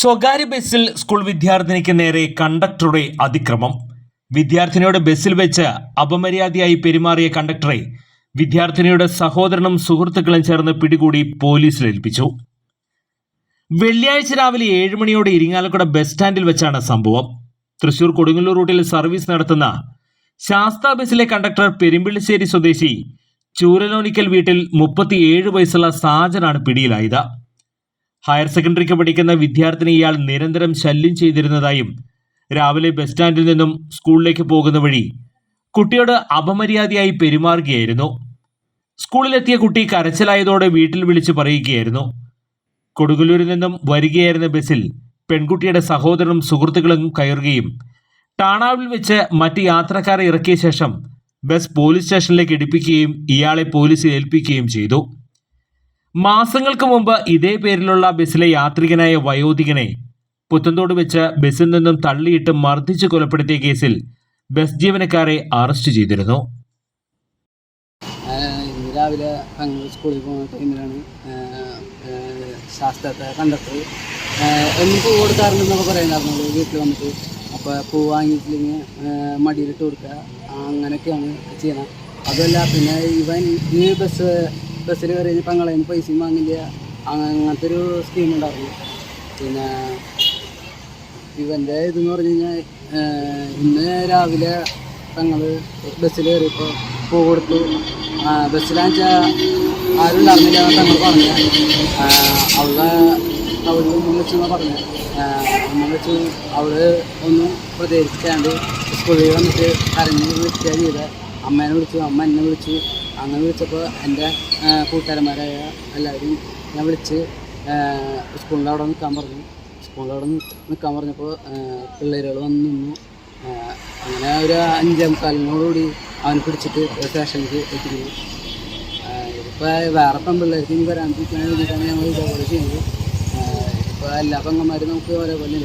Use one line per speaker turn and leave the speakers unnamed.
സ്വകാര്യ ബസ്സിൽ സ്കൂൾ വിദ്യാർത്ഥിനിക്ക് നേരെ കണ്ടക്ടറുടെ അതിക്രമം. വിദ്യാർത്ഥിനിയുടെ ബസ്സിൽ വെച്ച് അപമര്യാദയായി പെരുമാറിയ കണ്ടക്ടറെ വിദ്യാർത്ഥിനിയുടെ സഹോദരനും സുഹൃത്തുക്കളും ചേർന്ന് പിടികൂടി പോലീസിൽ ഏൽപ്പിച്ചു. വെള്ളിയാഴ്ച രാവിലെ 7 മണിയോടെ ഇരിങ്ങാലക്കുട ബസ് സ്റ്റാൻഡിൽ വെച്ചാണ് സംഭവം. തൃശൂർ കൊടുങ്ങല്ലൂർ റൂട്ടിൽ സർവീസ് നടത്തുന്ന ശാസ്ത ബസ്സിലെ കണ്ടക്ടർ പെരുമ്പിളിശ്ശേരി സ്വദേശി ചൂരലോനിക്കൽ വീട്ടിൽ 37 വയസ്സുള്ള സാജനാണ് പിടിയിലായത്. ഹയർ സെക്കൻഡറിക്ക് പഠിക്കുന്ന വിദ്യാർത്ഥിനി ഇയാൾ നിരന്തരം ശല്യം ചെയ്തിരുന്നതായും രാവിലെ ബസ് സ്റ്റാൻഡിൽ നിന്നും സ്കൂളിലേക്ക് പോകുന്ന വഴി കുട്ടിയോട് അപമര്യാദയായി പെരുമാറുകയായിരുന്നു. സ്കൂളിലെത്തിയ കുട്ടി കരച്ചിലായതോടെ വീട്ടിൽ വിളിച്ചു പറയുകയായിരുന്നു. കൊടുങ്ങല്ലൂരിൽ നിന്നും വരികയായിരുന്ന ബസ്സിൽ പെൺകുട്ടിയുടെ സഹോദരനും സുഹൃത്തുക്കളും കയറുകയും ടാണാവിൽ വെച്ച് മറ്റ് യാത്രക്കാരെ ഇറക്കിയ ശേഷം ബസ് പോലീസ് സ്റ്റേഷനിലേക്ക് എടുപ്പിക്കുകയും ഇയാളെ പോലീസിൽ ഏൽപ്പിക്കുകയും ചെയ്തു. മാസങ്ങൾക്ക് മുമ്പ് ഇതേ പേരിലുള്ള ബസ്സിലെ യാത്രികനായ വയോധികനെ പുത്തൻതോട് വെച്ച് ബസ്സിൽ നിന്നും തള്ളിയിട്ട് മർദ്ദിച്ച് കൊലപ്പെടുത്തിയ കേസിൽ ബസ് ജീവനക്കാരെ അറസ്റ്റ് ചെയ്തിരുന്നു.
രാവിലെ സ്കൂളിൽ പോകുന്ന ടൈമിലാണ് ശാസ്ത്രത്തെ കണ്ടക്ടർ എന്നും പൂ കൊടുക്കാറുണ്ടെന്നൊക്കെ പറയുന്നുണ്ടായിരുന്നു. വീട്ടിൽ വന്നിട്ട് അപ്പോൾ പൂ വാങ്ങിയിട്ടില്ലെങ്കിൽ മടിയിലിട്ട് കൊടുക്കുക, അങ്ങനെയൊക്കെയാണ് ചെയ്യണം. അതല്ല പിന്നെ ഇവൻ ഈ ബസ്സിൽ കയറി പെങ്ങളതിന് പൈസയും വാങ്ങില്ല, അങ്ങനത്തെ ഒരു സ്കീം ഉണ്ടായിരുന്നു. പിന്നെ ഇവൻ്റെ ഇതെന്ന് പറഞ്ഞു കഴിഞ്ഞാൽ ഇന്ന് രാവിലെ പെങ്ങൾ ബസ്സിൽ കയറിയപ്പോൾ പൂ കൊടുത്തു. ബസ്സിലാണെന്ന് വെച്ചാൽ ആരും ഉണ്ടായിരുന്നില്ല പെങ്ങൾ പറഞ്ഞു. അവൾ ഒന്നും വെച്ചെന്നാണ് പറഞ്ഞത്. ഒന്നും വെച്ച് അവൾ ഒന്നും പ്രതികരിക്കാണ്ട് സ്കൂളിൽ വന്നിട്ട് കരഞ്ഞ് വിളിക്കുക ചെയ്ത്. അമ്മേനെ വിളിച്ചു, അമ്മ എന്നെ വിളിച്ചു. അങ്ങനെ വിളിച്ചപ്പോൾ എൻ്റെ കൂട്ടുകാരന്മാരായ എല്ലാവരും ഞാൻ വിളിച്ച് സ്കൂളിൻ്റെ അവിടെ നിൽക്കാൻ പറഞ്ഞു. സ്കൂളിൻ്റെ അവിടെ നിൽക്കാൻ പറഞ്ഞപ്പോൾ പിള്ളേരുകൾ വന്ന് നിന്നു. അങ്ങനെ ഒരു 5:45 അവനെ പിടിച്ചിട്ട് സ്റ്റേഷനിലേക്ക് എത്തിക്കുന്നു. ഇതിപ്പോൾ വേറെ പെൺപിള്ളേർക്ക് ഇനി വരാണ്ടിരിക്കാൻ വേണ്ടിയിട്ടാണ് ഞങ്ങൾ ഇതേപോലെ ചെയ്യുന്നത്. ഇതിപ്പോൾ എല്ലാ പെങ്ങന്മാരും നമുക്ക് ഒരേപോലെ